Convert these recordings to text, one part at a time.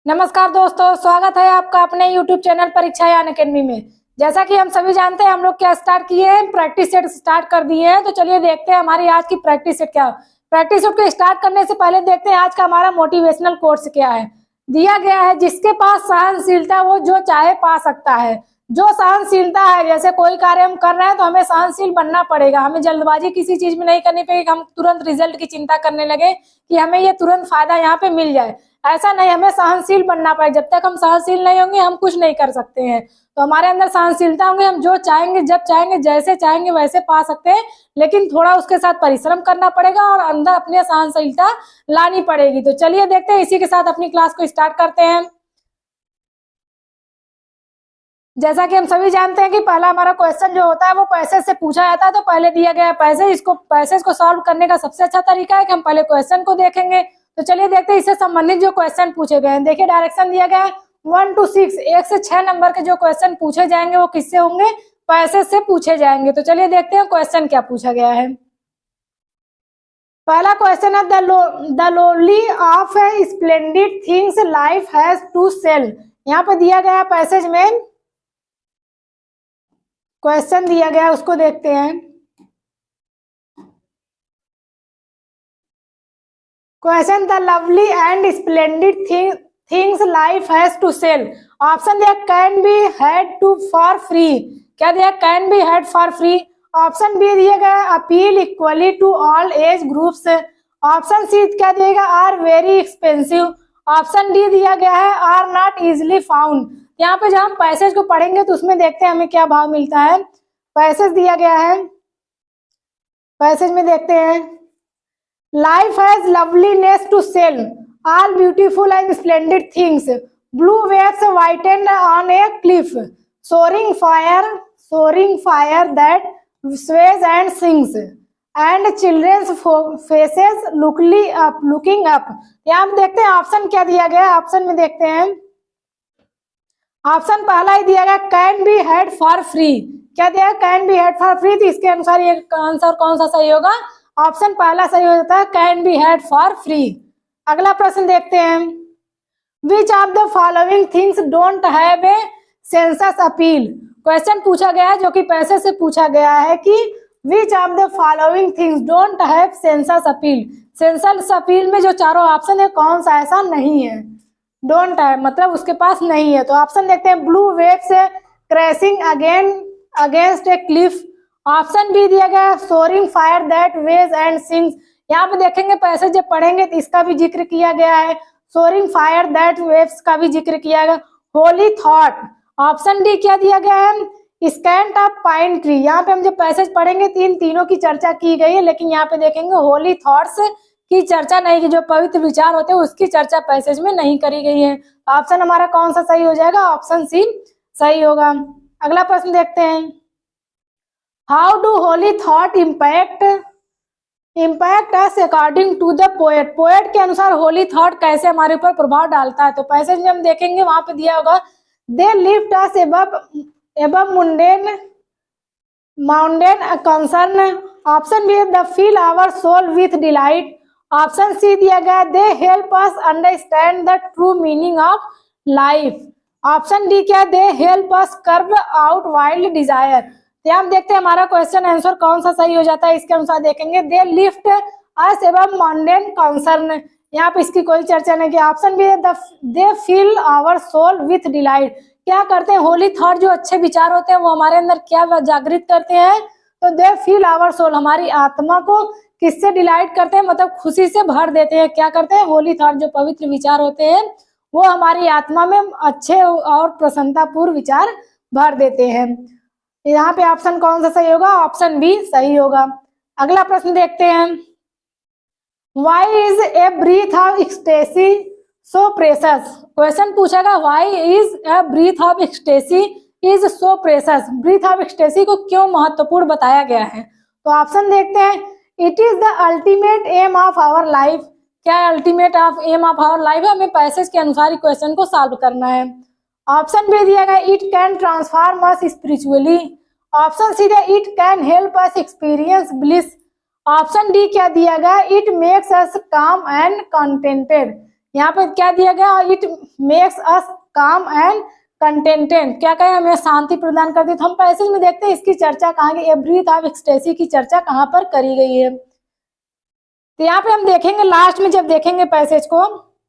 नमस्कार दोस्तों, स्वागत है आपका अपने YouTube चैनल परीक्षा यान अकेडमी में। जैसा कि हम सभी जानते हैं, हम लोग क्या स्टार्ट किए हैं, प्रैक्टिस सेट स्टार्ट कर दिए हैं। तो चलिए देखते हैं हमारी आज की प्रैक्टिस सेट क्या है। प्रैक्टिस सेट को स्टार्ट करने से पहले देखते हैं आज का हमारा मोटिवेशनल कोट्स क्या है। दिया गया है, जिसके पास सहनशीलता वो जो चाहे पा सकता है। जो सहनशीलता है, जैसे कोई कार्य हम कर रहे हैं तो हमें सहनशील बनना पड़ेगा। हमें जल्दबाजी किसी चीज में नहीं करनी पड़ेगी, हम तुरंत रिजल्ट की चिंता करने लगे कि हमें ये तुरंत फायदा यहाँ पे मिल जाए। ऐसा नहीं, हमें सहनशील बनना पड़ेगा। जब तक हम सहनशील नहीं होंगे हम कुछ नहीं कर सकते हैं। तो हमारे अंदर सहनशीलता होंगे, हम जो चाहेंगे जब चाहेंगे जैसे चाहेंगे वैसे पा सकते हैं। लेकिन थोड़ा उसके साथ परिश्रम करना पड़ेगा और अंदर अपनी सहनशीलता लानी पड़ेगी। तो चलिए देखते हैं, इसी के साथ अपनी क्लास को स्टार्ट करते हैं। जैसा कि हम सभी जानते हैं कि पहला हमारा क्वेश्चन जो होता है वो पैसे से पूछा जाता है। तो पहले दिया गया है पैसे को सॉल्व करने का सबसे अच्छा तरीका है कि हम पहले क्वेश्चन को देखेंगे। तो चलिए देखते हैं इससे संबंधित जो क्वेश्चन पूछे गए हैं। देखिए डायरेक्शन दिया गया है 1 to 6, 1 से 6 नंबर के जो क्वेश्चन पूछे जाएंगे वो किससे होंगे, पैसे से पूछे जाएंगे। तो चलिए देखते हैं क्वेश्चन क्या पूछा गया है। पहला क्वेश्चन है, the lovely of splendid things life has to sell. यहाँ पे दिया गया है पैसेज में क्वेश्चन दिया गया है, उसको देखते हैं। Question, the lovely and splendid things life has to sell. Option दिया can be had to for free. क्या दिया, can be had for free. Option B दिया गया appeal equally to all age groups. Option C क्या दिएगा, are very expensive. Option D दिया गया है आर नॉट इजिली फाउंड। यहाँ पे जब हम पैसेज को पढ़ेंगे तो उसमें देखते हैं हमें क्या भाव मिलता है। पैसेज दिया गया है, पैसेज में देखते हैं, life has loveliness to sell, all beautiful and splendid things, blue waves whiten on a cliff, soaring fire that sways and sings, and children's faces looking up। यहाँ पे देखते हैं ऑप्शन क्या दिया गया। ऑप्शन में देखते हैं, ऑप्शन पहला ही दिया गया can be had for free. क्या दिया, can be had for free. तो इसके अनुसार ये आंसर कौन सा सही होगा, ऑप्शन पहला सही हो जाता है, can be had for free. अगला प्रश्न देखते हैं, which of the following things don't have a census appeal. Question पूछा गया है जो कि पैसे से पूछा गया है कि विच of the following things don't have census appeal. Census appeal में जो चारों ऑप्शन है कौन सा ऐसा नहीं है, डोंट है मतलब उसके पास नहीं है। तो ऑप्शन देखते हैं, blue waves crashing against a cliff. Option B दिया गया soaring fire that sways and sings. यहाँ पे देखेंगे पैसे जब पढ़ेंगे तो इसका भी जिक्र किया गया है, सोरिंग फायर दैट वेव्स का भी जिक्र किया गया। होली थॉट। ऑप्शन डी क्या दिया गया है, स्कैंट ऑफ पाइन ट्री। यहाँ पे हम जब पैसेज पढ़ेंगे तीनों की चर्चा की गई है, लेकिन यहाँ पे देखेंगे होली थॉट्स की चर्चा नहीं की, जो पवित्र विचार होते हैं उसकी चर्चा पैसेज में नहीं करी गई है। ऑप्शन हमारा कौन सा सही हो जाएगा, ऑप्शन सी सही होगा। अगला प्रश्न देखते हैं, how do holy thought impact us according to the poet. Poet के अनुसार होली थॉट कैसे हमारे ऊपर प्रभाव डालता है। तो पैसेज में हम देखेंगे वहां पे दिया होगा, they lift us above mundane concern। Option B the fill our soul with delight। Option C दिया गया, they help us understand the true meaning of life. Option D क्या, they help us curb out wild desire. तो आप देखते हैं हमारा question answer कौन सा सही हो जाता है। इसके अनुसार देखेंगे, दे lift us above mundane concern। यहाँ पे इसकी कोई चर्चा नहीं की। ऑप्शन बी है, they fill our soul with delight. क्या करते हैं, होली थॉट जो अच्छे विचार होते हैं वो हमारे अंदर क्या जागृत करते हैं, तो दे फिल आवर सोल, हमारी आत्मा को किससे डिलाइट करते हैं, मतलब खुशी से भर देते हैं। क्या करते हैं, होली थॉट जो पवित्र विचार होते हैं वो हमारी आत्मा में अच्छे और प्रसन्नतापूर्ण विचार भर देते हैं। यहाँ पे ऑप्शन कौन सा सही होगा, ऑप्शन बी सही होगा। अगला प्रश्न देखते हैं, why is a breath of ecstasy so precious. Question पूछेगा, why is a breath of ecstasy is so precious. Breath of ecstasy को क्यों महत्वपूर्ण बताया गया है। तो ऑप्शन देखते हैं, it is the ultimate aim of our life. क्या ultimate aim of our life है, हमें पैसेज के अनुसार क्वेश्चन को सॉल्व करना है। ऑप्शन बी दिया गया, it can transform us spiritually. Option C दिया, it can help us experience bliss. Option D क्या दिया गया, इट मेक्स अस काम एंड कंटेंटेड। यहाँ पे क्या दिया गया, इट मेक्स अस काम एंड कंटेंटेड, क्या कहें, हमें शांति प्रदान करती है। तो हम पैसेज में देखते हैं इसकी चर्चा कहाँ की, ए ब्रीथ ऑफ एक्सटेसी की चर्चा कहाँ पर करी गई है। तो यहाँ पे हम देखेंगे लास्ट में जब देखेंगे पैसेज को,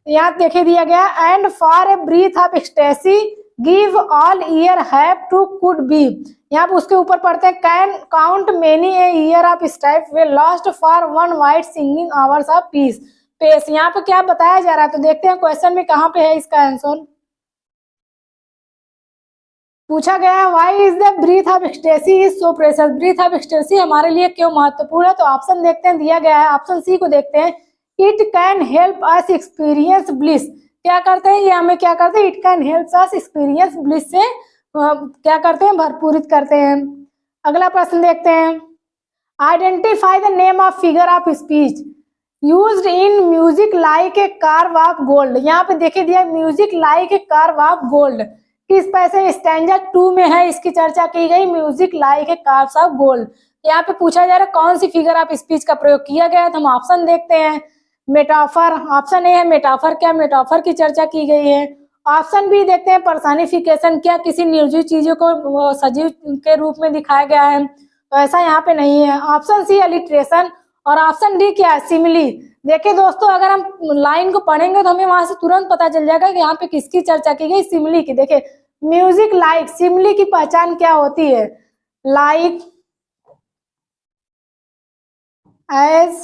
यहाँ देखे दिया गया, and for a breath of ecstasy give all year have to could be, यहाँ पे उसके ऊपर पढ़ते हैं, can count many a year of strife we lost for one white singing hours of peace pace. यहाँ पे क्या बताया जा रहा है, तो देखते हैं क्वेश्चन में कहाँ पे है इसका आंसर। पूछा गया है why is the breath of ecstasy is so precious, breath of ecstasy हमारे लिए क्यों महत्वपूर्ण है। तो ऑप्शन देखते हैं, दिया गया है ऑप्शन सी को देखते हैं, it can help us experience bliss, क्या करते हैं ये हमें क्या करते हैं, it can help us experience bliss से क्या करते हैं, भरपूरित करते हैं। अगला प्रश्न देखते हैं, identify the name of figure of speech used in music like A curve of gold, यहाँ पे देखिए दिया music like A curve of gold, किस पैसे स्टैंजा 2 में है इसकी चर्चा की गई, music like a curves of gold. यहाँ पे पूछा जा रहा है कौन सी फिगर ऑफ स्पीच का प्रयोग किया गया है, तो हम ऑप्शन देखते हैं, मेटाफर, ऑप्शन ए है मेटाफर, क्या मेटाफर की चर्चा की गई है। ऑप्शन बी देखते हैं पर्सनिफिकेशन, क्या किसी निर्जीव चीजों को सजीव के रूप में दिखाया गया है, तो ऐसा यहाँ पे नहीं है। ऑप्शन सी अलिट्रेशन, और ऑप्शन डी क्या है, सिमिली। देखिए दोस्तों अगर हम लाइन को पढ़ेंगे तो हमें वहां से तुरंत पता चल जाएगा कि यहाँ पे किसकी चर्चा की गई, सिमिली की। देखिए म्यूजिक लाइक, सिमिली की पहचान क्या होती है, लाइक एज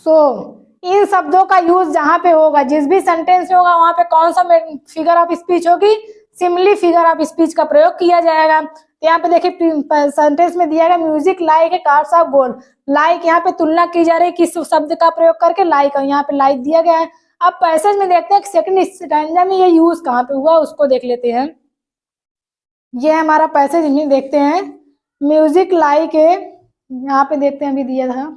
सो, इन शब्दों का यूज जहां पे होगा, जिस भी सेंटेंस में होगा वहां पे कौन सा फिगर ऑफ स्पीच होगी, सिमिली फिगर ऑफ स्पीच का प्रयोग किया जाएगा। तो यहाँ पे देखिए सेंटेंस में दिया गया music like a curves of gold, like यहाँ पे तुलना की जा रही है किस शब्द का प्रयोग करके, लाइक, और यहाँ पे लाइक दिया गया है। अब पैसेज में देखते हैं सेकंड स्टैंजा में ये यूज कहाँ पे हुआ उसको देख लेते हैं। ये हमारा पैसेज में देखते हैं, म्यूजिक लाइक ए, यहाँ पे देखते हैं अभी दिया था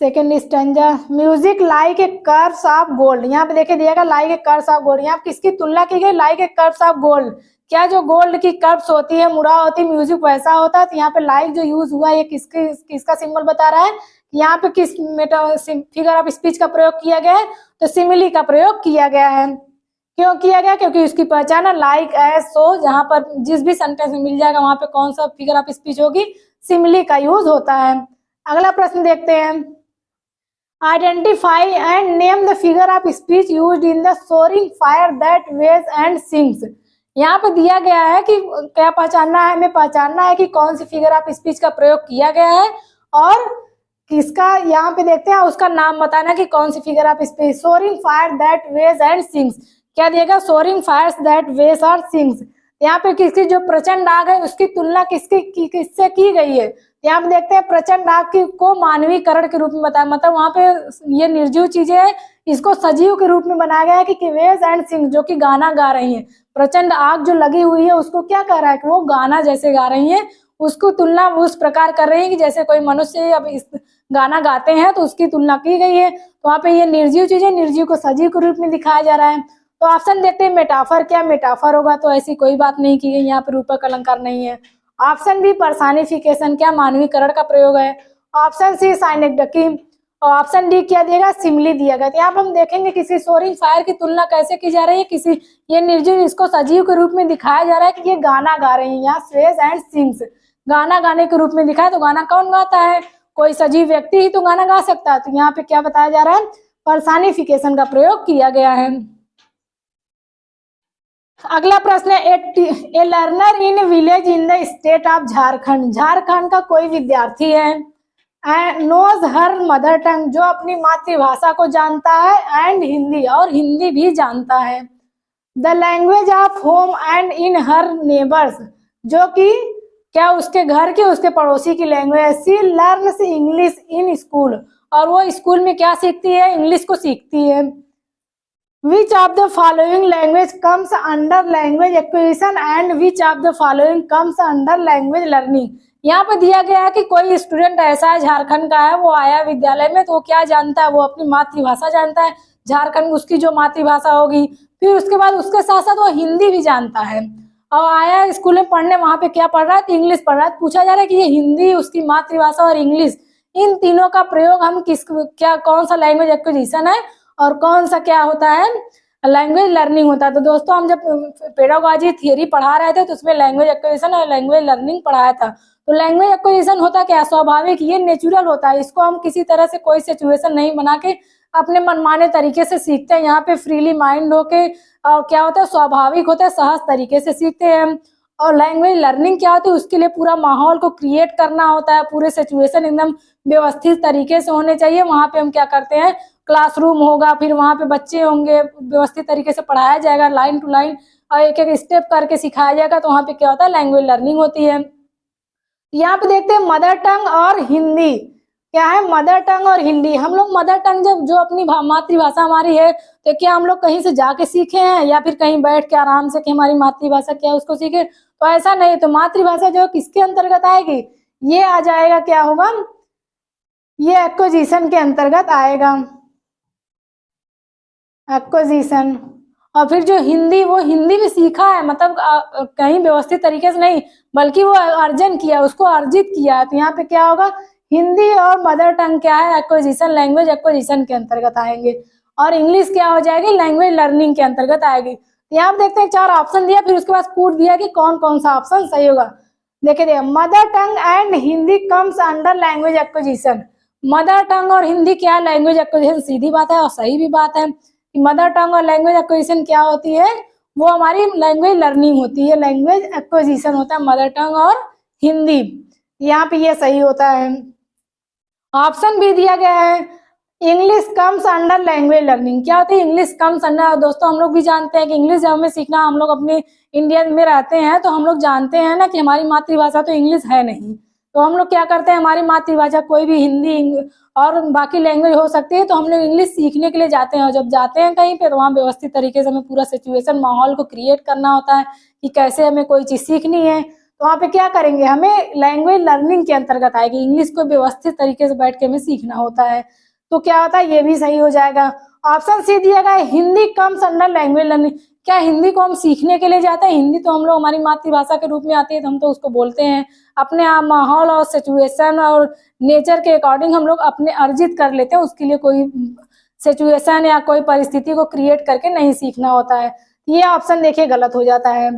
second stanza, music like A curves of gold, यहाँ पे देखिए दिया गया like a curves of gold, यहाँ पे किसकी तुलना की गई, like a curves of gold, क्या जो गोल्ड की कर्व्स होती है, मुड़ा होती है, म्यूजिक वैसा होता है। तो यहाँ पे लाइक जो यूज हुआ ये किसका सिंबल बता रहा है, यहाँ पे किस फिगर ऑफ स्पीच का प्रयोग किया गया है, तो सिमिली का प्रयोग किया गया है। क्यों किया गया, क्योंकि उसकी पहचान है लाइक एज सो, जहां पर जिस भी सेंटेंस में मिल जाएगा वहां पे कौन सा फिगर ऑफ स्पीच होगी, सिमिली का यूज होता है। अगला प्रश्न देखते हैं, identify and name the figure of speech used in the soaring fire that waves and sings, यहाँ पे दिया गया है कि क्या पहचानना है, हमें पहचानना है कि कौन सी फिगर ऑफ स्पीच का प्रयोग किया गया है और किसका, यहाँ पे देखते हैं उसका नाम बताना कि कौन सी figure of speech, soaring fire that waves and sings, क्या दिएगा, सोरिंग फायर्स दैट वेव्स और सिंग्स। यहाँ पे किसकी जो प्रचंड आग है उसकी तुलना किससे की गई है, यहाँ पे देखते हैं प्रचंड आग को मानवीकरण के रूप में बताया, मतलब वहां पे ये निर्जीव चीजें है, इसको सजीव के रूप में बनाया गया है कि वेव्स एंड सिंग्स जो कि गाना गा रही हैं, प्रचंड आग जो लगी हुई है उसको क्या कर रहा है कि वो गाना जैसे गा रही है, उसको तुलना उस प्रकार कर रही है कि जैसे कोई मनुष्य अब इस गाना गाते हैं तो उसकी तुलना की गई है। तो वहाँ पे ये निर्जीव चीजें निर्जीव को सजीव के रूप में दिखाया जा रहा है। तो ऑप्शन देखते हैं मेटाफर, क्या मेटाफर होगा, तो ऐसी कोई बात नहीं की गई, यहाँ पे रूपक अलंकार नहीं है। ऑप्शन बी पर्सनिफिकेशन, क्या मानवीकरण का प्रयोग है। ऑप्शन सी साइनेक्डकी, और ऑप्शन डी क्या दिएगा, सिमिली दिया गया। यहाँ पर हम देखेंगे किसी सोरिंग फायर की तुलना कैसे की जा रही है, किसी ये निर्जीव इसको सजीव के रूप में दिखाया जा रहा है कि ये गाना गा रही है, यहाँ स्वेज एंड सिंग्स, गाना गाने के रूप में दिखाया। तो गाना कौन गाता है, कोई सजीव व्यक्ति ही तो गाना गा सकता है। तो यहाँ पे क्या बताया जा रहा है, पर्सनिफिकेशन का प्रयोग किया गया है। अगला प्रश्न है, ए learner in village in the state of Jharkhand, Jharkhand का कोई विद्यार्थी है, नोज हर मदर टंग, जो अपनी मातृभाषा को जानता है, एंड हिंदी, और हिंदी भी जानता है। The language of home and in her neighbours, जो कि क्या उसके घर की उसके पड़ोसी की language. She learns English in school, और वो स्कूल में क्या सीखती है, इंग्लिश को सीखती है। Which of the following language comes under language acquisition and which of the following comes under language learning? यहाँ पे दिया गया है कि कोई स्टूडेंट ऐसा है झारखंड का है, वो आया विद्यालय में तो वो क्या जानता है, वो अपनी मातृभाषा जानता है, झारखंड उसकी जो मातृभाषा होगी, फिर उसके बाद उसके साथ साथ वो हिंदी भी जानता है, और आया स्कूल में पढ़ने, वहां पे क्या पढ़ रहा है, तो इंग्लिश पढ़ रहा है। पूछा जा रहा है कि ये हिंदी उसकी मातृभाषा और इंग्लिश इन तीनों का प्रयोग हम कौन सा लैंग्वेज एक्विजिशन है और कौन सा क्या होता है, लैंग्वेज लर्निंग होता है। तो दोस्तों हम जब पेडागोजी थियरी पढ़ा रहे थे तो उसमें लैंग्वेज एक्विजिशन और लैंग्वेज लर्निंग पढ़ाया था। तो लैंग्वेज एक्विजिशन होता क्या, स्वाभाविक, ये नेचुरल होता है, इसको हम किसी तरह से कोई सिचुएशन नहीं बना के अपने मनमाने तरीके से सीखते हैं। यहाँ पे फ्रीली माइंड होके क्या होता है, स्वाभाविक होता है, सहज तरीके से सीखते हैं। और लैंग्वेज लर्निंग क्या होती है, उसके लिए पूरा माहौल को क्रिएट करना होता है, पूरे सिचुएशन एकदम व्यवस्थित तरीके से होने चाहिए। वहां पे हम क्या करते हैं, क्लासरूम होगा, फिर वहां पे बच्चे होंगे, व्यवस्थित तरीके से पढ़ाया जाएगा, लाइन टू लाइन और एक एक स्टेप करके सिखाया जाएगा। तो वहां पे क्या होता है, लैंग्वेज लर्निंग होती है। यहाँ पे देखते हैं मदर टंग और हिंदी। क्या है, मदर टंग और हिंदी। हम लोग मदर टंग जब जो अपनी मातृभाषा हमारी है, तो क्या हम लोग कहीं से जाके सीखे हैं या फिर कहीं बैठ के आराम से कि हमारी मातृभाषा क्या है उसको सीखे, तो ऐसा नहीं। तो मातृभाषा जो किसके अंतर्गत आएगी, ये आ जाएगा, क्या होगा, ये एक्विजिशन के अंतर्गत आएगा, एक्विजिशन। और फिर जो हिंदी, वो हिंदी भी सीखा है, मतलब कहीं व्यवस्थित तरीके से नहीं, बल्कि वो अर्जन किया, उसको अर्जित किया। तो यहाँ पे क्या होगा, हिंदी और मदर टंग क्या है, एक्विजिशन, लैंग्वेज एक्विजिशन के अंतर्गत आएंगे। और इंग्लिश क्या हो जाएगी, लैंग्वेज लर्निंग के अंतर्गत आएगी। यहाँ पे देखते हैं 4 ऑप्शन दिया, फिर उसके बाद कूट दिया कि कौन कौन सा ऑप्शन सही होगा। देखिए, mother tongue and Hindi comes under language acquisition. Mother tongue और हिंदी क्या है, लैंग्वेज एक्विजिशन, सीधी बात है और सही भी बात है। मदर टंग और लैंग्वेज एक्विजिशन क्या होती है, वो हमारी लैंग्वेज लर्निंग होती है, लैंग्वेज एक्विजिशन होता है मदर टंग और हिंदी। यहाँ पे ये सही होता है। ऑप्शन भी दिया गया है, English comes under language learning. क्या होती है, इंग्लिश कम्स अंडर। दोस्तों हम लोग भी जानते हैं कि इंग्लिश जब हमें सीखना, हम लोग अपने इंडिया में रहते हैं तो हम लोग जानते हैं ना कि हमारी मातृभाषा तो इंग्लिश है नहीं। तो हम लोग क्या करते हैं, हमारी मातृभाषा कोई भी हिंदी और बाकी लैंग्वेज हो सकती है, तो हम लोग इंग्लिश सीखने के लिए जाते हैं। और जब जाते हैं कहीं पे, तो वहाँ व्यवस्थित तरीके से हमें पूरा सिचुएशन, माहौल को क्रिएट करना होता है कि कैसे हमें कोई चीज सीखनी है। तो वहाँ पे क्या करेंगे, हमें लैंग्वेज लर्निंग के अंतर्गत आएगी, इंग्लिश को व्यवस्थित तरीके से बैठ के हमें सीखना होता है। तो क्या होता है, ये भी सही हो जाएगा। ऑप्शन सी दिया गया है, Hindi comes under language learning. क्या हिंदी को हम सीखने के लिए जाते हैं, हिंदी तो हम लोग हमारी मातृभाषा के रूप में आती है, तो हम तो उसको बोलते हैं। अपने आप माहौल और सिचुएशन और नेचर के अकॉर्डिंग हम लोग अपने अर्जित कर लेते हैं, उसके लिए कोई सिचुएशन या कोई परिस्थिति को क्रिएट करके नहीं सीखना होता है। ये ऑप्शन देखिए गलत हो जाता है।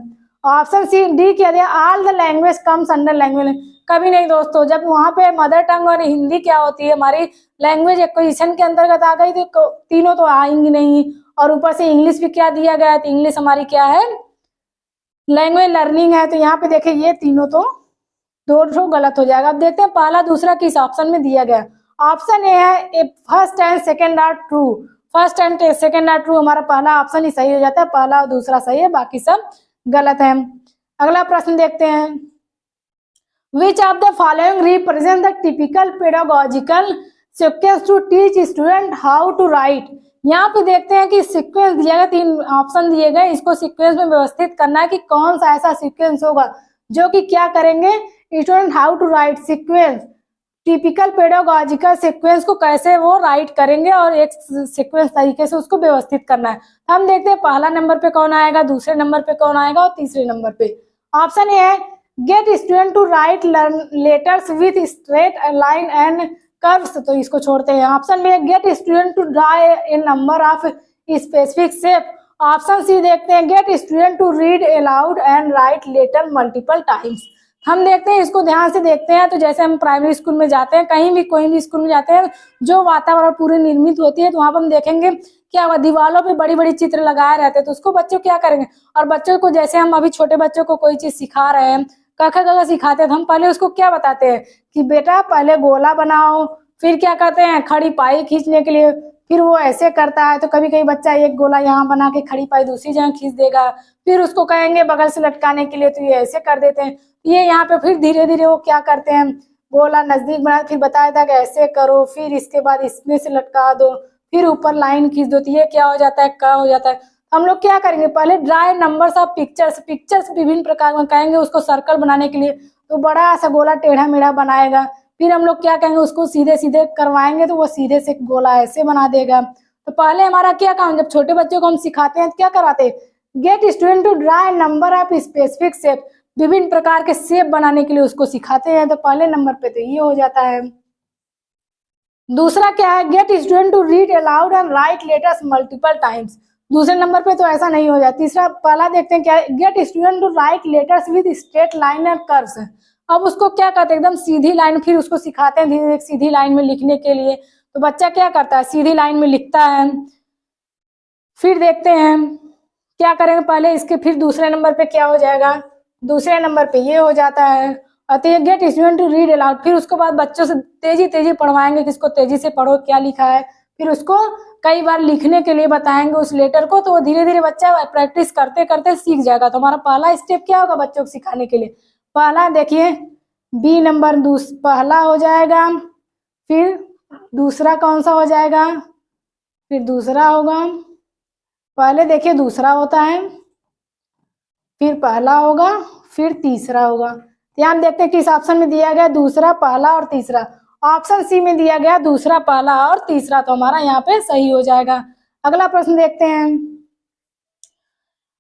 ऑप्शन सी डी क्या दिया, all the language comes under language. कभी नहीं दोस्तों, जब वहां पे मदर टंग और हिंदी क्या होती है, हमारी लैंग्वेज एक्विजिशन के अंतर्गत आ गई, तो तीनों तो आएंगी नहीं। और ऊपर से इंग्लिश भी क्या दिया गया है, तो इंग्लिश हमारी क्या है, लैंग्वेज लर्निंग है। तो यहाँ पे देखिए ये तीनों तो दोनों गलत हो जाएगा। अब देखते हैं पहला दूसरा किस ऑप्शन में दिया गया। ऑप्शन ए है, first and second are true. First and second are true, हमारा पहला ऑप्शन ही सही हो जाता है, पहला और दूसरा सही है, बाकी सब गलत है। अगला प्रश्न देखते हैं, which of the following represent the typical pedagogical sequence to teach student how to write. यहाँ पे देखते हैं कि सीक्वेंस दिया गया, 3 ऑप्शन दिए गए, इसको सीक्वेंस में व्यवस्थित करना है कि कौन सा ऐसा सीक्वेंस होगा जो कि क्या करेंगे, student how to write sequence, typical pedagogical sequence को कैसे वो राइट करेंगे और एक सीक्वेंस तरीके से उसको व्यवस्थित करना है। तो हम देखते हैं पहला नंबर पे कौन आएगा, दूसरे नंबर पे कौन आएगा और तीसरे नंबर पे। ऑप्शन ए है, get student to write letters with straight line and curves, तो इसको छोड़ते हैं। ऑप्शन बी है, get student to draw a number of specific shape. Option C देखते हैं, get student to read aloud and write letter multiple times. हम देखते हैं, इसको ध्यान से देखते हैं, तो जैसे हम प्राइमरी स्कूल में जाते हैं, कहीं भी कोई भी स्कूल में जाते हैं, जो वातावरण पूरी निर्मित होती है, तो वहां पर हम देखेंगे क्या हुआ, दीवारों पे बड़ी बड़ी चित्र लगाए रहते हैं। तो उसको बच्चों क्या करेंगे, और बच्चों को जैसे हम अभी छोटे बच्चों को कोई चीज सिखा रहे हैं, क ख ग घ सिखाते हैं, तो हम पहले उसको क्या बताते हैं कि बेटा पहले गोला बनाओ, फिर क्या कहते हैं खड़ी पाई खींचने के लिए, फिर वो ऐसे करता है। तो कभी कभी बच्चा एक गोला यहाँ बना के खड़ी पाई दूसरी जगह खींच देगा, फिर उसको कहेंगे बगल से लटकाने के लिए, तो ये ऐसे कर देते हैं। ये यहाँ पे फिर धीरे धीरे वो क्या करते हैं, गोला नजदीक बना, फिर बताया था कि ऐसे करो, फिर इसके बाद इसमें से लटका दो, फिर ऊपर लाइन खींच दो, तो ये क्या हो जाता है, क्या हो जाता है। हम लोग क्या करेंगे, पहले ड्राई नंबर्स ऑफ पिक्चर्स विभिन्न प्रकार में कहेंगे उसको सर्कल बनाने के लिए, तो बड़ा सा गोला टेढ़ा मेढ़ा बनाएगा। फिर हम लोग क्या कहेंगे, उसको सीधे सीधे करवाएंगे, तो वो सीधे से गोला ऐसे बना देगा। तो पहले हमारा क्या काम, जब छोटे बच्चों को हम सिखाते हैं तो क्या कराते हैं, get student to draw number of specific shape, विभिन्न प्रकार के शेप बनाने के लिए उसको सिखाते हैं। तो पहले नंबर पे तो ये हो जाता है। दूसरा क्या है, get student to read aloud and write letters multiple times. दूसरे नंबर पे तो ऐसा नहीं हो जाए। तीसरा पहला देखते हैं क्या है, get student to write letters with straight line and curves. अब उसको क्या करते हैं, एकदम सीधी लाइन, फिर उसको सिखाते हैं धीरे धीरे सीधी लाइन में लिखने के लिए। तो बच्चा क्या करता है, सीधी लाइन में लिखता है। फिर देखते हैं क्या करेंगे, पहले इसके फिर दूसरे नंबर पे क्या हो जाएगा, दूसरे नंबर पे ये हो जाता है। और ये get student to read aloud, फिर उसके बाद बच्चों से तेजी तेजी पढ़वाएंगे, किसको तेजी से पढ़ो क्या लिखा है, फिर उसको कई बार लिखने के लिए बताएंगे उस लेटर को, तो वो धीरे धीरे बच्चा प्रैक्टिस करते करते सीख जाएगा। तो हमारा पहला स्टेप क्या होगा बच्चों को सिखाने के लिए, पहला देखिए बी नंबर पहला हो जाएगा, फिर दूसरा कौन सा हो जाएगा, फिर दूसरा होगा, पहले देखिए दूसरा होता है, फिर पहला होगा, फिर तीसरा होगा। ध्यान देखते हैं किस ऑप्शन में दिया गया, दूसरा पहला और तीसरा। ऑप्शन सी में दिया गया दूसरा पहला और तीसरा, तो हमारा यहाँ पे सही हो जाएगा। अगला प्रश्न देखते हैं,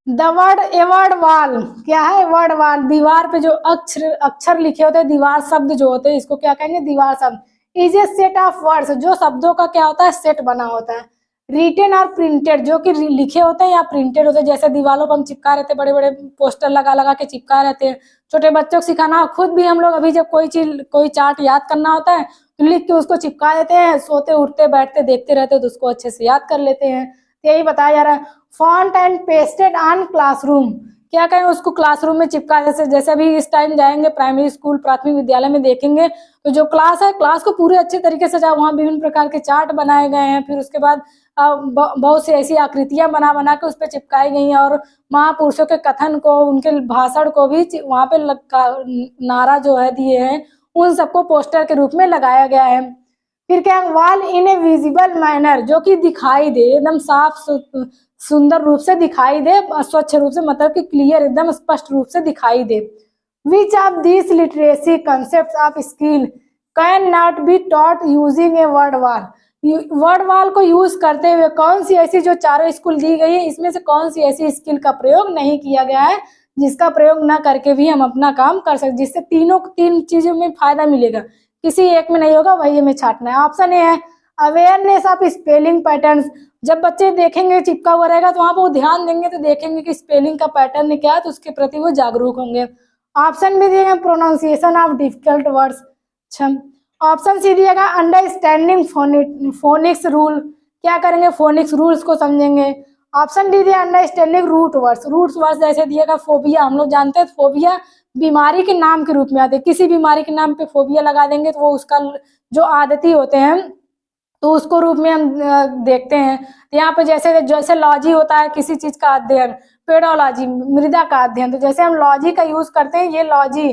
the word a word wall क्या है, वर्ड वॉल दीवार पे जो अक्षर लिखे होते हैं, दीवार शब्द जो होते हैं, इसको क्या कहेंगे, दीवार शब्द। Is a set of words, जो शब्दों का क्या होता है, सेट बना होता है। रिटेन और प्रिंटेड, जो कि लिखे होते हैं या प्रिंटेड होते हैं, जैसे दीवारों पर हम चिपका रहते हैं, बड़े बड़े पोस्टर लगा लगा के चिपका रहते हैं। छोटे बच्चों को सिखाना हो, खुद भी हम लोग अभी जब कोई चीज कोई चार्ट याद करना होता है तो लिख के उसको चिपका देते हैं, सोते उठते बैठते देखते रहते हैं तो उसको अच्छे से याद कर लेते हैं। यही बताया जा रहा है। Font and pasted on classroom, क्या कहें, उसको क्लासरूम में चिपका, जैसे अभी इस टाइम जाएंगे प्राइमरी स्कूल प्राथमिक विद्यालय में देखेंगे तो जो क्लास है, क्लास को पूरे अच्छे तरीके से वहाँ विभिन्न प्रकार के चार्ट बनाए गए हैं। फिर उसके बाद बहुत सी ऐसी आकृतियां बना बना के उस पर चिपकाई गई हैं, और महापुरुषों के कथन को, उनके भाषण को भी वहाँ पे नारा जो है दिए हैं, उन सबको पोस्टर के रूप में लगाया गया है। फिर क्या, वॉल इन ए विजिबल मैनर, जो कि दिखाई दे, एकदम साफ सुंदर रूप से दिखाई दे, स्वच्छ रूप से, मतलब कि क्लियर, एकदम स्पष्ट रूप से दिखाई दे। Which of this literacy concept of skill can not be taught using a word wall, word wall को यूज करते हुए कौन सी ऐसी जो चारों स्कूल दी गई है, इसमें से कौन सी ऐसी स्किल का प्रयोग नहीं किया गया है, जिसका प्रयोग ना करके भी हम अपना काम कर सकते, जिससे तीन चीजों में फायदा मिलेगा, किसी एक में नहीं होगा, वही हमें छांटना है। ऑप्शन ए है अवेयरनेस ऑफ स्पेलिंग पैटर्न्स, जब बच्चे देखेंगे चिपका हुआ रहेगा तो वहां पर वो ध्यान देंगे तो देखेंगे कि स्पेलिंग का पैटर्न क्या है, तो उसके प्रति वो जागरूक होंगे। ऑप्शन भी दिएगा pronunciation of difficult words. Option C दिएगा अंडरस्टैंडिंग फोनिक्स रूल, क्या करेंगे, फोनिक्स रूल्स को समझेंगे। ऑप्शन डी दिया understanding root words, root words जैसे दिएगा फोबिया, हम लोग जानते हैं फोबिया बीमारी के नाम के रूप में आते हैं, किसी बीमारी के नाम पे फोबिया लगा देंगे तो वो उसका जो आदती होते हैं तो उसको रूप में हम देखते हैं। यहाँ पे जैसे जैसे लॉजी होता है किसी चीज का अध्ययन, पेडोलॉजी मृदा का अध्ययन, तो जैसे हम लॉजी का यूज करते हैं, ये लॉजी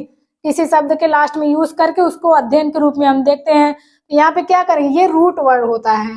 किसी शब्द के लास्ट में यूज करके उसको अध्ययन के रूप में हम देखते हैं। यहाँ पे क्या करेंगे, ये रूट वर्ड होता है,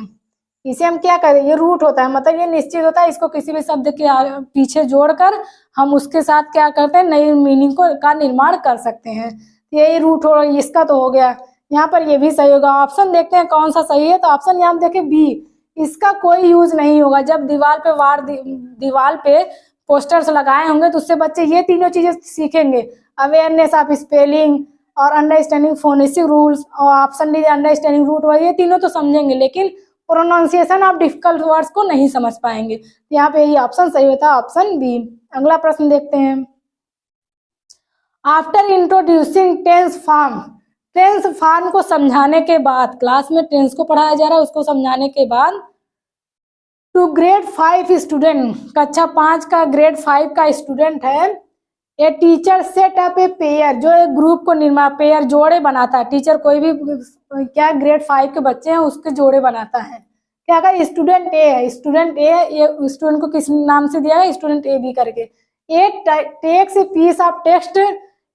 इसे हम क्या करें, ये रूट होता है, मतलब ये निश्चित होता है, इसको किसी भी शब्द के पीछे जोड़कर हम उसके साथ क्या करते हैं, नई मीनिंग का निर्माण कर सकते हैं। यही रूट हो, इसका तो हो गया, यहाँ पर ये भी सही होगा। ऑप्शन देखते हैं कौन सा सही है, तो ऑप्शन यहाँ देखे बी, इसका कोई यूज नहीं होगा। जब दीवार पे पोस्टर्स लगाए होंगे तो उससे बच्चे ये तीनों चीजें सीखेंगे, अवेयरनेस ऑफ स्पेलिंग और अंडरस्टैंडिंग फोनेटिक रूल्स, और option D understanding root word, ये तीनों तो समझेंगे लेकिन प्रोनाउंसिएशन ऑफ डिफिकल्ट वर्ड्स को नहीं समझ पाएंगे। यहाँ पे ये ऑप्शन सही होता है, ऑप्शन बी। अगला प्रश्न देखते हैं, after introducing tense form, tense form को समझाने के बाद, क्लास में टेंस को पढ़ाया जा रहा है उसको समझाने के बाद, टू ग्रेड 5 स्टूडेंट, कक्षा 5 का ग्रेड 5 का स्टूडेंट है, a teacher said up a pair, जो एक ग्रुप को निर्माण, पेयर जोड़े बनाता है, टीचर कोई भी क्या ग्रेड 5 के बच्चे हैं उसके जोड़े बनाता है। क्या कहा, स्टूडेंट ए है, स्टूडेंट ए, ये स्टूडेंट को किस नाम से दिया है, स्टूडेंट ए बी करके। एक takes a piece of text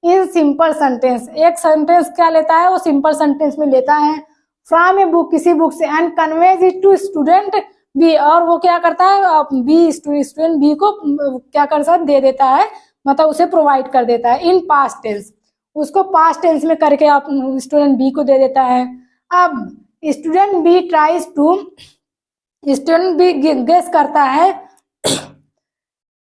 in simple sentence, एक सेंटेंस क्या लेता है, वो सिंपल सेंटेंस में लेता है, फ्रॉम ए बुक, किसी बुक से, and conveys it to student B, और वो क्या करता है, बी स्टूडेंट बी को क्या कर सकता दे देता है, मतलब उसे प्रोवाइड कर देता है इन पास्ट टेंस, उसको पास्ट टेंस में करके आप स्टूडेंट बी को दे देता है। अब student B tries to, student B guess करता है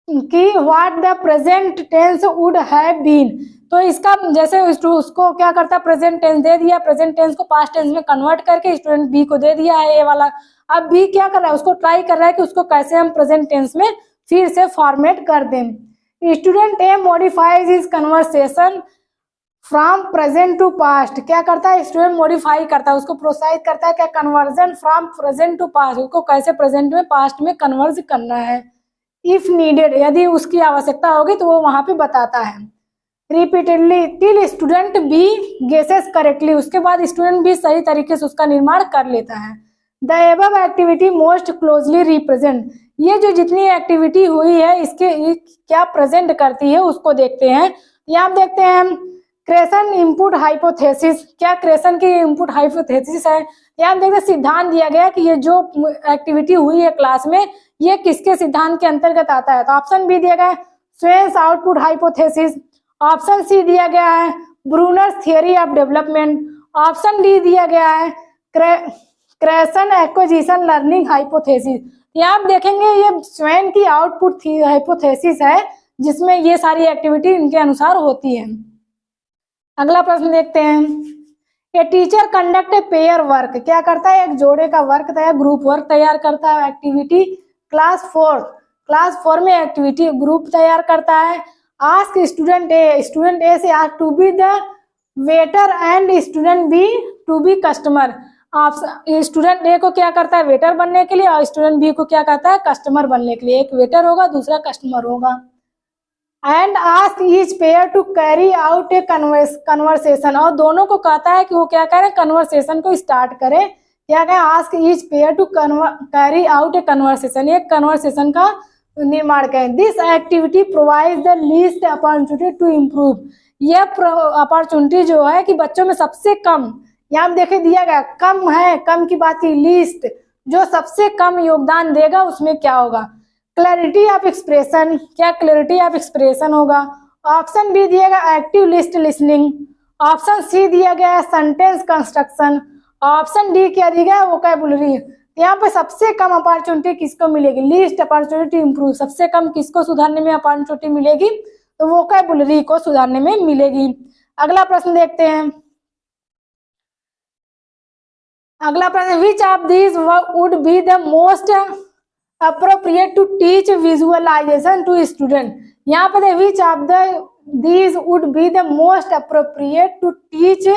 कि what the present tense would have been, तो इसका जैसे उसको क्या करता है, प्रेजेंट टेंस दे दिया, प्रेजेंट टेंस को पास्ट टेंस में कन्वर्ट करके स्टूडेंट बी को दे दिया है ये वाला। अब बी क्या कर रहा है, उसको ट्राई कर रहा है कि उसको कैसे हम प्रेजेंट टेंस में फिर से फॉर्मेट कर दें। Student A modifies his conversation from present to past. क्या करता है स्टूडेंट, मॉडिफाई करता है, उसको प्रोत्साहित करता है क्या, conversion from present to past, उसको कैसे प्रेजेंट में पास्ट में कन्वर्ज करना है। इफ नीडेड, यदि उसकी आवश्यकता होगी तो वो वहां पे बताता है। Repeatedly till student B guesses correctly, उसके बाद स्टूडेंट भी सही तरीके से उसका निर्माण कर लेता है। The above activity most closely represent, ये जो जितनी एक्टिविटी हुई है इसके क्या प्रेजेंट करती है उसको देखते हैं। यहाँ आप देखते हैं क्रेशन इनपुट हाइपोथेसिस, क्या क्रेशन की इनपुट हाइपोथेसिस है। यहाँ देखते हैं सिद्धांत दिया गया कि ये जो एक्टिविटी हुई है क्लास में ये किसके सिद्धांत के अंतर्गत आता है। तो ऑप्शन बी दिया गया है स्वेन्स आउटपुट हाइपोथेसिस, ऑप्शन सी दिया गया है Brunner's theory of development, option D दिया गया है क्रेशन एक्विजिशन लर्निंग हाइपोथेसिस। यहाँ आप देखेंगे ये स्वेन की आउटपुट हाइपोथेसिस है जिसमें ये सारी एक्टिविटी इनके अनुसार होती है। अगला प्रश्न देखते हैं, a teacher conduct a pair work, क्या करता है, एक जोड़े का वर्क तैयार, ग्रुप वर्क तैयार करता है। एक्टिविटी क्लास 4 में एक्टिविटी ग्रुप तैयार करता है। Ask student A, student A से ask to be the waiter and student B to be customer. आप स्टूडेंट ए को क्या करता है, वेटर बनने के लिए, और स्टूडेंट बी को क्या करता है, कस्टमर बनने के लिए। एक वेटर होगा दूसरा कस्टमर होगा। And ask each pair to carry out a conversation, और दोनों को कहता है कि वो क्या करें, कन्वर्सेशन को स्टार्ट करें। क्या कहें, ask each pair to carry out a conversation, एक कन्वर्सेशन का निर्माण करें। This activity provide the least opportunity to improve, यह अपॉर्चुनिटी जो है कि बच्चों में सबसे कम, यहाँ देखे दिया गया कम है, कम की बात की, लीस्ट जो सबसे कम योगदान देगा उसमें क्या होगा, क्लैरिटी ऑफ एक्सप्रेशन, क्या क्लैरिटी ऑफ एक्सप्रेशन होगा। ऑप्शन बी दिया गया active list listening, option C दिया गया है सेंटेंस कंस्ट्रक्शन, ऑप्शन डी क्या दिया गया वोकैबुलरी। यहाँ पे सबसे कम अपॉर्चुनिटी किसको मिलेगी, लीस्ट अपॉर्चुनिटी इंप्रूव, सबसे कम किसको सुधारने में अपॉर्चुनिटी मिलेगी, तो वोकैबुलरी को सुधारने में मिलेगी। अगला प्रश्न देखते हैं, अगला प्रश्न, which of these would be the most appropriate to teach visualization to student. यहाँ पर which of these would be the most appropriate to teach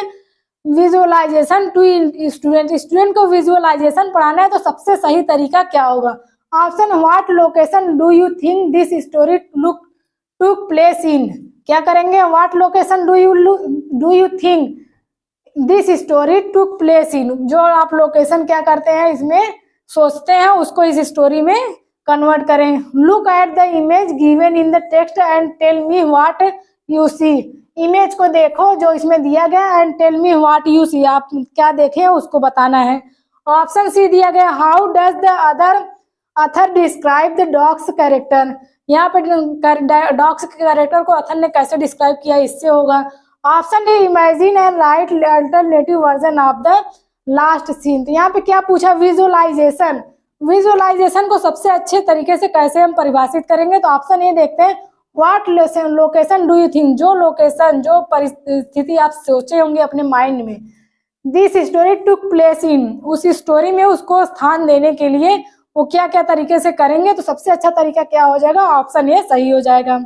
visualization to student, student को विजुअलाइजेशन पढ़ाना है तो सबसे सही तरीका क्या होगा। Option what location do you think this story took place in, क्या करेंगे, what location do you think this story took place in, जो आप लोकेशन क्या करते हैं इसमें सोचते हैं उसको इस स्टोरी में कन्वर्ट करें। Look at the image given in the text and tell me what you see, image को देखो जो इसमें दिया गया and tell me what you see, आप क्या देखे उसको बताना है। ऑप्शन सी दिया गया how does the other author describe the dogs character, यहाँ पर डॉग्स के कैरेक्टर को ऑथर ने कैसे डिस्क्राइब किया, इससे होगा। Option D imagine and write alternative version of the last scene, तो यहाँ पे क्या पूछा, विजुअलाइजेशन, विजुअलाइजेशन को सबसे अच्छे तरीके से कैसे हम परिभाषित करेंगे, तो ऑप्शन ए देखते हैं what location do you think, जो लोकेशन जो परिस्थिति आप सोचे होंगे अपने माइंड में, दिस स्टोरी टुक प्लेस इन, उस स्टोरी में उसको स्थान देने के लिए वो क्या क्या तरीके से करेंगे, तो सबसे अच्छा तरीका क्या हो जाएगा, ऑप्शन ए सही हो जाएगा।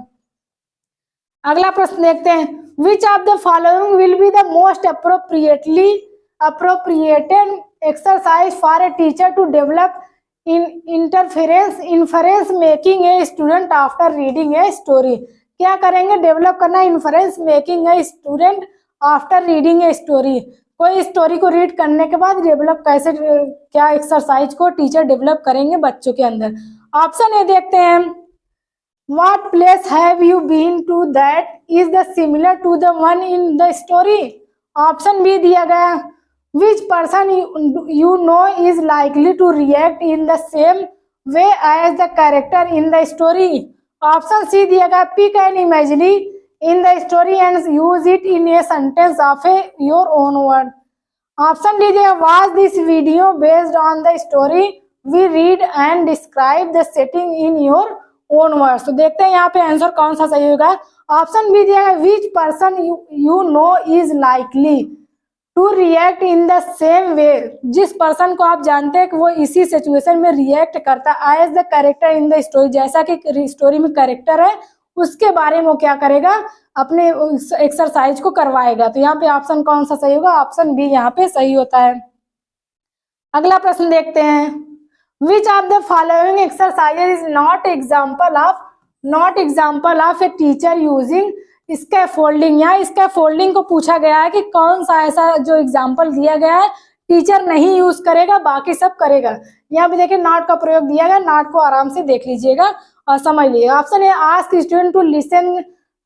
अगला प्रश्न देखते हैं, which of the following will be the most appropriated exercise for a teacher to develop in inference making a student after reading a story, क्या करेंगे, डेवलप करना inference making a student after reading a story, कोई story को read करने के बाद develop कैसे, क्या एक्सरसाइज को टीचर डेवलप करेंगे बच्चों के अंदर। ऑप्शन ए देखते हैं what place have you been to that is the similar to the one in the story. Option B दिया गया which person you know is likely to react in the same way as the character in the story। Option C दिया गया pick an imagery in the story and use it in a sentence of your own word। Option D दिया was this video based on the story we read and describe the setting in your own words। तो देखते हैं यहाँ पे answer कौन सा सही होगा। ऑप्शन बी दिया है which person you know is likely to react in the same way, जिस पर्सन को आप जानते हैं कि वो इसी सिचुएशन में रिएक्ट करता है as the character in the story, जैसा कि स्टोरी में कैरेक्टर है उसके बारे में वो क्या करेगा, अपने एक्सरसाइज को करवाएगा। तो यहाँ पे ऑप्शन कौन सा सही होगा, ऑप्शन बी यहाँ पे सही होता है। अगला प्रश्न देखते हैं, which of the following exercise is not example of a teacher using scaffolding. यहाँ स्कैफोल्डिंग को पूछा गया है कि कौन सा ऐसा जो एग्जाम्पल दिया गया है टीचर नहीं यूज करेगा बाकी सब करेगा। यहाँ पे देखिए नॉट का प्रयोग दिया गया, नॉट को आराम से देख लीजिएगा और समझ लीजिएगा। Option A ask student to listen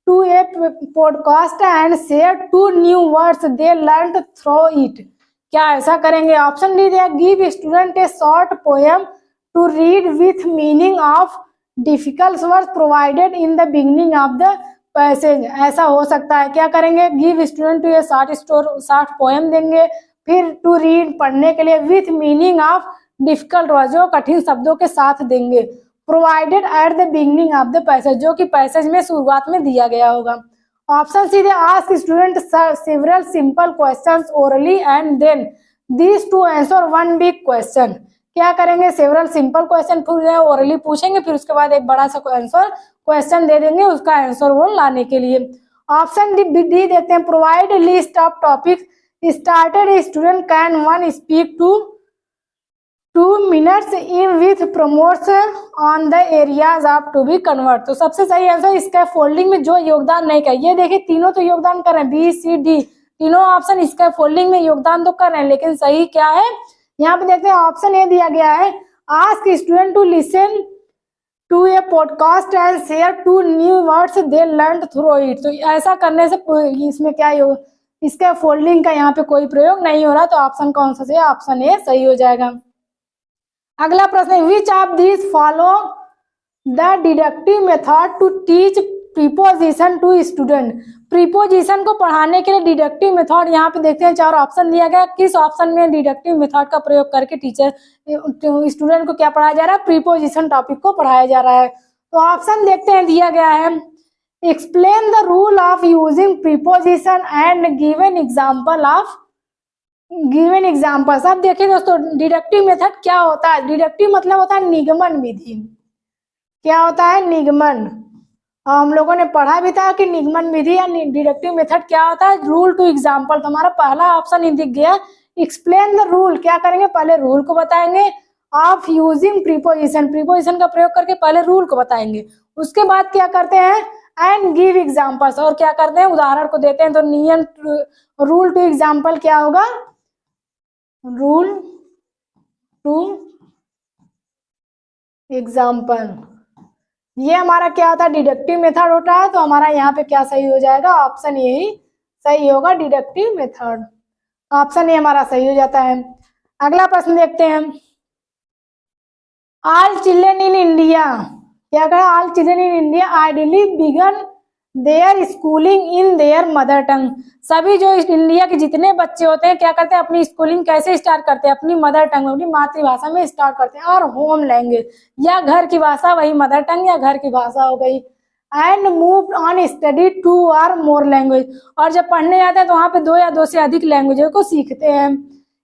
to a podcast and share 2 new words they learn through it, क्या ऐसा करेंगे। ऑप्शन डी दिया give student a short poem to read with meaning of difficult words provided in the beginning of the passage, ऐसा हो सकता है। क्या करेंगे, give student to a short poem देंगे, फिर टू रीड पढ़ने के लिए with meaning of difficult word जो कठिन शब्दों के साथ देंगे, provided at the beginning of the passage जो कि पैसेज में शुरुआत में दिया गया होगा। Option C ask student several simple questions orally and then this to answer one big question, क्या करेंगे सेवरल सिंपल क्वेश्चन फिर ओरली पूछेंगे, फिर उसके बाद एक बड़ा सा आंसर क्वेश्चन दे देंगे उसका आंसर वो लाने के लिए। ऑप्शन डी देखते हैं, provide list of topics started student can one speak to 2 minutes in with promotes on the areas of to be convert। तो सबसे सही आंसर इसका फोल्डिंग में जो योगदान नहीं कर, ये देखिए तीनों तो योगदान कर रहे हैं, बी सी डी तीनों ऑप्शन इसका फोल्डिंग में योगदान तो कर रहे हैं, लेकिन सही क्या है यहाँ पे देखते हैं। ऑप्शन ए दिया गया है ask student to listen to a podcast and share 2 new words they learn through it, तो ऐसा करने से इसमें क्या इसका फोल्डिंग का यहाँ पे कोई प्रयोग नहीं हो रहा, तो ऑप्शन कौन सा सही, ऑप्शन ए सही हो जाएगा। अगला प्रश्न, which of this follow the deductive method to teach preposition to student, preposition को पढ़ाने के लिए डिडक्टिव मेथड यहाँ पे देखते हैं 4 ऑप्शन दिया गया, किस ऑप्शन में डिडक्टिव मेथड का प्रयोग करके टीचर स्टूडेंट को क्या पढ़ाया जा रहा है, प्रीपोजिशन टॉपिक को पढ़ाया जा रहा है। तो ऑप्शन देखते हैं दिया गया है, explain the rule of using preposition and given example. अब देखिए दोस्तों डिडक्टिव मेथड क्या होता है, डिडक्टिव मतलब होता है निगमन विधि, क्या होता है निगमन, हम लोगों ने पढ़ा भी था कि निगमन विधि या डिडक्टिव मेथड क्या होता है, रूल टू एग्जाम्पल। तो हमारा पहला ऑप्शन ही दिख गया, एक्सप्लेन द रूल, क्या करेंगे पहले रूल को बताएंगे, ऑफ यूजिंग प्रीपोजिशन, प्रीपोजिशन का प्रयोग करके पहले रूल को बताएंगे, उसके बाद क्या करते हैं एंड गिव एग्जाम्पल्स, और क्या करते हैं उदाहरण को देते हैं। तो नियम रूल टू एग्जाम्पल क्या होगा, रूल टू एग्जाम्पल, ये हमारा क्या होता है डिडक्टिव मेथड होता है। तो हमारा यहाँ पे क्या सही हो जाएगा, ऑप्शन यही सही होगा, डिडक्टिव मेथड, ऑप्शन ए हमारा सही हो जाता है। अगला प्रश्न देखते हैं, ऑल चिल्ड्रन इन इंडिया, क्या कहा, all children in India ideally begin their schooling in their mother tongue, सभी जो इंडिया के जितने बच्चे होते हैं क्या करते हैं अपनी स्कूलिंग कैसे स्टार्ट करते हैं, अपनी मदर टंग अपनी मातृभाषा में स्टार्ट करते हैं, और होम लैंग्वेज या घर की भाषा, वही मदर टंग या घर की भाषा हो गई, and move on study 2 or more language, और जब पढ़ने जाते हैं तो वहाँ पे 2 या 2 से अधिक लैंग्वेजों को सीखते हैं।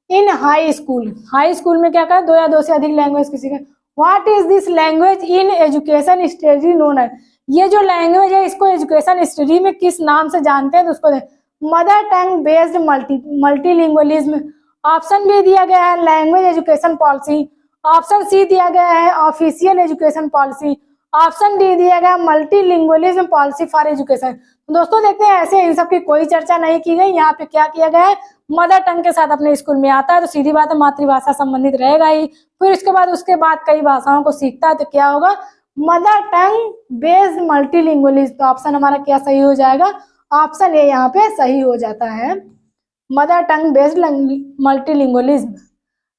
इन हाई स्कूल में क्या करें 2 या 2 से अधिक लैंग्वेज को सीखें। What is this language in education study known है, ये जो लैंग्वेज है इसको एजुकेशन स्टडी में किस नाम से जानते हैं, तो उसको mother tongue based multilingualism. Option B दिया गया है language education policy, option C दिया गया है official education policy, option D दिया गया मल्टीलिंगुअलिज्म पॉलिसी फॉर एजुकेशन। दोस्तों देखते हैं ऐसे इन सब की कोई चर्चा नहीं की गई, यहाँ पे क्या किया गया है मदर टंग के साथ अपने स्कूल में आता है तो सीधी बात है मातृभाषा संबंधित रहेगा ही, फिर उसके बाद कई भाषाओं को सीखता है तो क्या होगा मदर टंग बेस्ड मल्टीलिंगुअलिज्म। तो ऑप्शन हमारा क्या सही हो जाएगा, ऑप्शन ए यहाँ पे सही हो जाता है, मदर टंग बेस्ड मल्टीलिंगुअलिज्म।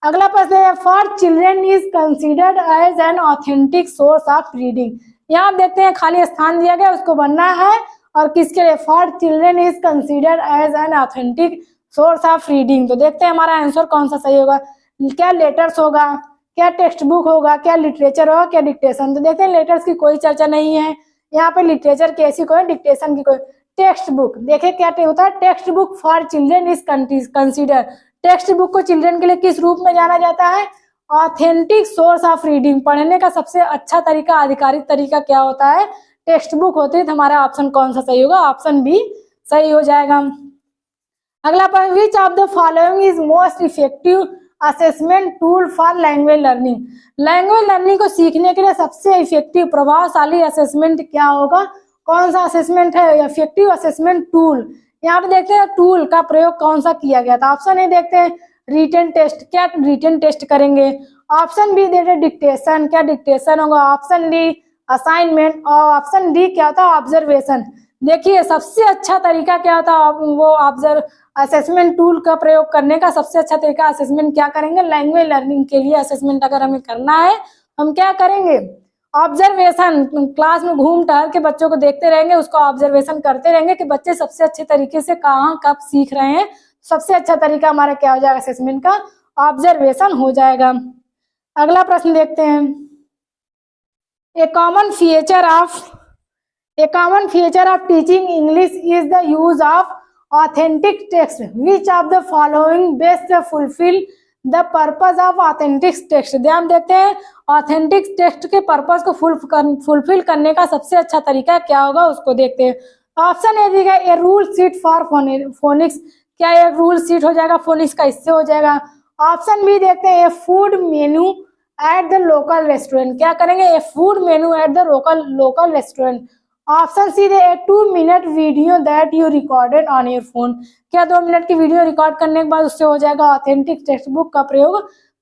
अगला प्रश्न है for children is considered as an authentic source of reading, यहाँ आप देखते हैं खाली स्थान दिया गया उसको बनना है, और किसके लिए for children is considered as an authentic source of reading. तो देखते हैं हमारा आंसर कौन सा सही होगा, क्या लेटर्स होगा, क्या टेक्स्ट बुक होगा, क्या लिटरेचर होगा, क्या डिक्टेशन। तो देखते हैं लेटर्स की कोई चर्चा नहीं है, यहाँ पे लिटरेचर की ऐसी कोई, डिक्टेशन की कोई। टेक्स्ट बुक, देखिए क्या होता है, text book for children is consider. Text book को चिल्ड्रन के लिए किस रूप में जाना जाता है? Authentic source of reading. पढ़ने का सबसे अच्छा तरीका, आधिकारिक तरीका क्या होता है? टेक्स्ट बुक होती है। तो हमारा ऑप्शन कौन सा सही होगा? ऑप्शन बी सही हो जाएगा। अगला प्रश्न, which of the following is most effective assessment tool for language learning. Language learning को सीखने के लिए सबसे इफेक्टिव, प्रभावशाली असेसमेंट क्या होगा? कौन सा असेसमेंट है? Effective assessment tool. यहाँ पे देखते हैं टूल का प्रयोग कौन सा किया गया था। ऑप्शन ए देखते हैं रिटन टेस्ट, क्या रिटन टेस्ट करेंगे? ऑप्शन बी देखते हैं डिक्टेशन, क्या डिक्टेशन होगा? ऑप्शन डी असाइनमेंट, और ऑप्शन डी क्या होता है? ऑब्जर्वेशन। देखिए सबसे अच्छा तरीका क्या होता है? वो ऑब्जर्व असेसमेंट टूल का प्रयोग करने का सबसे अच्छा तरीका, असेसमेंट क्या करेंगे? लैंग्वेज लर्निंग के लिए असेसमेंट अगर हमें करना है, हम क्या करेंगे? ऑब्जर्वेशन। क्लास में घूम टहल के बच्चों को देखते रहेंगे, उसको ऑब्जर्वेशन करते रहेंगे कि बच्चे सबसे अच्छे तरीके से कहाँ कब सीख रहे हैं। सबसे अच्छा तरीका हमारा क्या हो जाएगा असेसमेंट का? ऑब्जर्वेशन हो जाएगा। अगला प्रश्न देखते हैं, a common feature of teaching English is the use of authentic text. Which of the following best fulfil the purpose of authentic text. ध्यान देते हैं, ऑथेंटिक टेक्स्ट के पर्पज को फुलफिल करने का सबसे अच्छा तरीका क्या होगा, उसको देखते हैं। ऑप्शन ए दिया a rule sheet for phoenix, क्या एक रूल शीट हो जाएगा फोनिक्स का? इससे हो जाएगा। ऑप्शन बी देखते हैं a food menu at the local restaurant, क्या करेंगे? A food menu at the local restaurant. Option C the 2 minute video that you recorded on your phone, क्या 2 मिनट की वीडियो रिकॉर्ड करने के बाद उससे हो जाएगा ऑथेंटिक टेक्स्ट बुक का प्रयोग।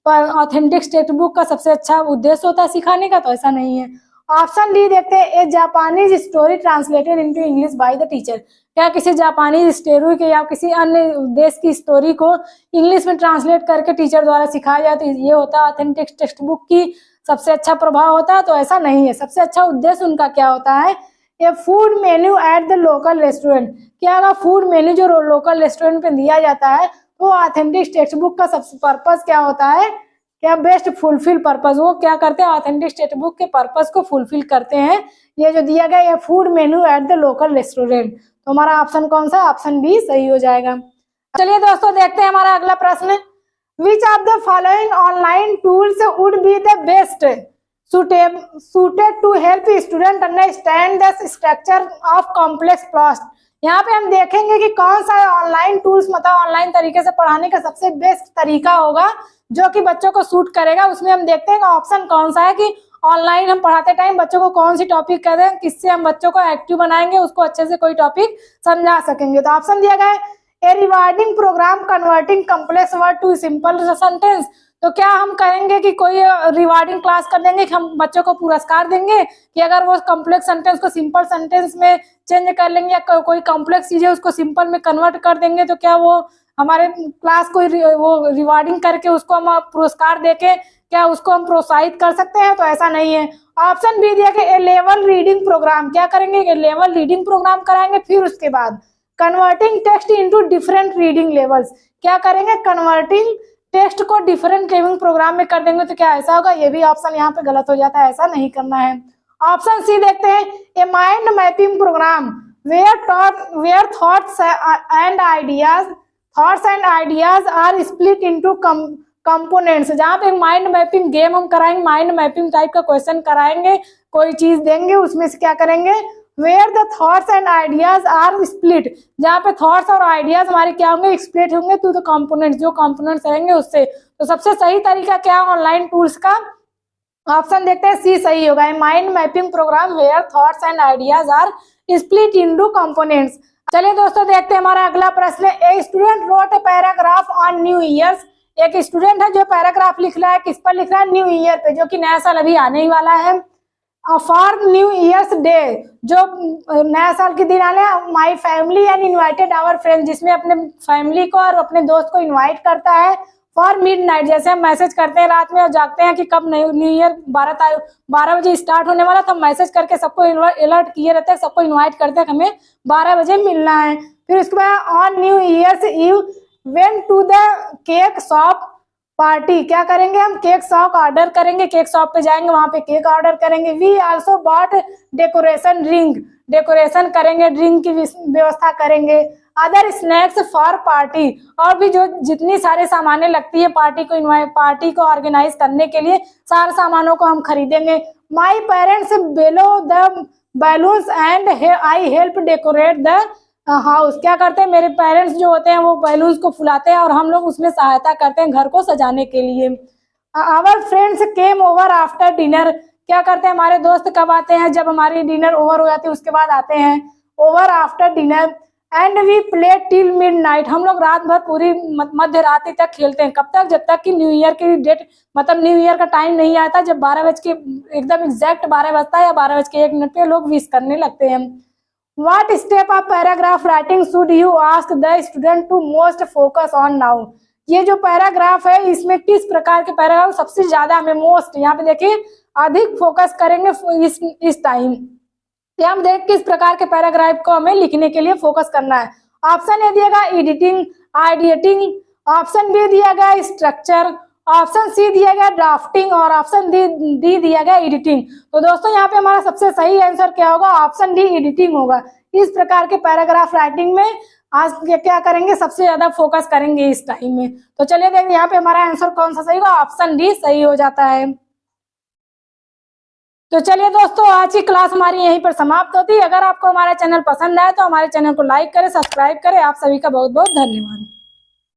पर ऑथेंटिक टेक्स्ट बुक का सबसे अच्छा उद्देश्य होता है सिखाने का, तो ऐसा नहीं है। ऑप्शन डी देखते हैं a Japanese story translated into English by the teacher, क्या किसी जापानी स्टोरी के या किसी अन्य देश की स्टोरी को इंग्लिश में ट्रांसलेट करके टीचर द्वारा सिखाया जाए, तो ये होता है ऑथेंटिक टेक्स्ट बुक की सबसे अच्छा प्रभाव होता है, तो ऐसा नहीं है। सबसे अच्छा उद्देश्य उनका क्या होता है? ए food menu at the local restaurant, क्या होगा? फूड मेन्यू जो लोकल रेस्टोरेंट पे दिया जाता है, वो ऑथेंटिक टेक्स्ट बुक का सबसे पर्पस क्या होता है? क्या बेस्ट फुलफिल पर्पस, वो क्या करते हैं? ऑथेंटिक टेक्स्ट बुक के पर्पस को फुलफिल करते हैं। ये जो दिया गया ये food menu at the local restaurant, तो हमारा ऑप्शन कौन सा? ऑप्शन बी सही हो जाएगा। चलिए दोस्तों देखते हैं हमारा अगला प्रश्न, which of the following online tools would be the best suited to help student understand the structure of complex plots। यहाँ पे हम देखेंगे कि कौन सा ऑनलाइन टूल्स, मतलब ऑनलाइन तरीके से पढ़ाने का सबसे बेस्ट तरीका होगा जो कि बच्चों को सूट करेगा। उसमें हम देखते हैं ऑप्शन कौन सा है कि ऑनलाइन हम पढ़ाते टाइम बच्चों को कौन सी टॉपिक कहते हैं, किससे हम बच्चों को एक्टिव बनाएंगे, उसको अच्छे से कोई टॉपिक समझा सकेंगे। तो ऑप्शन दिया गया है a rewarding programme converting complex word to simple sentence. तो क्या हम करेंगे कि कोई रिवार्डिंग क्लास कर देंगे कि हम बच्चों को पुरस्कार देंगे कि अगर वो कॉम्प्लेक्स सेंटेंस को सिंपल सेंटेंस में चेंज कर लेंगे या कोई कॉम्प्लेक्स चीज है उसको सिंपल में कन्वर्ट कर देंगे, तो क्या वो हमारे क्लास को वो रिवार्डिंग करके उसको हम पुरस्कार देके क्या उसको हम प्रोत्साहित कर सकते हैं? तो ऐसा नहीं है। ऑप्शन बी दिया कि ए लेवल रीडिंग प्रोग्राम, क्या करेंगे? ए लेवल रीडिंग प्रोग्राम कराएंगे, फिर उसके बाद converting text into different reading levels, क्या करेंगे? कन्वर्टिंग टेक्स्ट को डिफरेंट रीडिंग प्रोग्राम में कर देंगे, तो क्या ऐसा होगा? ये भी ऑप्शन यहाँ पे गलत हो जाता है, ऐसा नहीं करना है। ऑप्शन सी देखते हैं a mind mapping program where thoughts and ideas are split into components, जहाँ पे माइंड मैपिंग गेम हम कराएंगे, माइंड मैपिंग टाइप का क्वेश्चन कराएंगे, कोई चीज देंगे उसमें से क्या करेंगे? Where the thoughts and ideas are split, जहाँ पे थॉट्स और आइडियाज हमारे क्या होंगे? स्प्लिट होंगे टू द कंपोनेंट्स, जो कंपोनेंट्स रहेंगे उससे। तो सबसे सही तरीका क्या है ऑनलाइन टूल्स का? ऑप्शन देखते हैं सी सही होगा, mind mapping program where thoughts and ideas are split into components. चलिए दोस्तों देखते हैं हमारा अगला प्रश्न है, a student wrote a paragraph on new years. एक स्टूडेंट है जो पैराग्राफ लिख रहा है, किस पर लिख रहा है? न्यू ईयर पे, जो कि नया साल अभी आने ही वाला है। फॉर न्यू ईयर्स डे, जो नया साल के दिन आने, my family and invited our friend, जिसमें अपने फैमिली को और अपने दोस्त को इन्वाइट करता है। फॉर मिडनाइट, जैसे हम मैसेज करते हैं रात में और जागते हैं कि कब न्यू ईयर 12 बजे स्टार्ट होने वाला, तो हम मैसेज करके सबको अलर्ट किए रहते हैं, सबको इन्वाइट करते हैं कि हमें 12 बजे मिलना है। फिर उसके बाद on new year's eve went to the cake shop party, क्या करेंगे हम, केक शॉप ऑर्डर करेंगे, केक शॉप पे जाएंगे, वहां पे केक ऑर्डर करेंगे। We also bought decoration drink, decoration करेंगे, ड्रिंक की व्यवस्था करेंगे। अदर स्नैक्स फॉर पार्टी, और भी जो जितनी सारे सामानें लगती है पार्टी को ऑर्गेनाइज करने के लिए, सारे सामानों को हम खरीदेंगे। My parents bellow the balloons and I help decorate the house, क्या करते हैं मेरे पेरेंट्स जो होते हैं वो बैलून्स को फुलाते हैं और हम लोग उसमें सहायता करते हैं घर को सजाने के लिए। Our friends came over after dinner, क्या करते हैं हमारे दोस्त कब आते हैं, जब हमारी डिनर ओवर हो जाती है उसके बाद आते हैं, over after dinner. And we play till midnight, हम लोग रात भर पूरी मध्य रात्रि तक खेलते हैं। कब तक, जब तक कि न्यू ईयर की डेट, मतलब न्यू ईयर का टाइम नहीं आता, जब 12 बज के एकदम एग्जैक्ट 12 बजता है या 12 बज के 1 मिनट पे लोग विश करने लगते हैं। What step of paragraph writing should you ask the student to most focus on now? ये जो पैराग्राफ है इसमें किस प्रकार के पैराग्राफ सबसे ज्यादा हमें मोस्ट, यहाँ पे देखिए अधिक फोकस करेंगे इस टाइम, यहाँ पे देख किस प्रकार के पैराग्राफ को हमें लिखने के लिए फोकस करना है। ऑप्शन ए दिया गया एडिटिंग, आइडिएटिंग, ऑप्शन बी दिया गया स्ट्रक्चर, ऑप्शन सी दिया गया ड्राफ्टिंग और ऑप्शन डी दिया गया एडिटिंग। तो दोस्तों यहाँ पे हमारा सबसे सही आंसर क्या होगा, ऑप्शन डी एडिटिंग होगा। इस प्रकार के पैराग्राफ राइटिंग में आज क्या करेंगे, सबसे ज्यादा फोकस करेंगे इस टाइम में। तो चलिए देखिए यहाँ पे हमारा आंसर कौन सा सही होगा, ऑप्शन डी सही हो जाता है। तो चलिए दोस्तों आज की क्लास हमारी यहीं पर समाप्त होती है। अगर आपको हमारा चैनल पसंद आए तो हमारे चैनल को लाइक करें, सब्सक्राइब करें। आप सभी का बहुत बहुत धन्यवाद।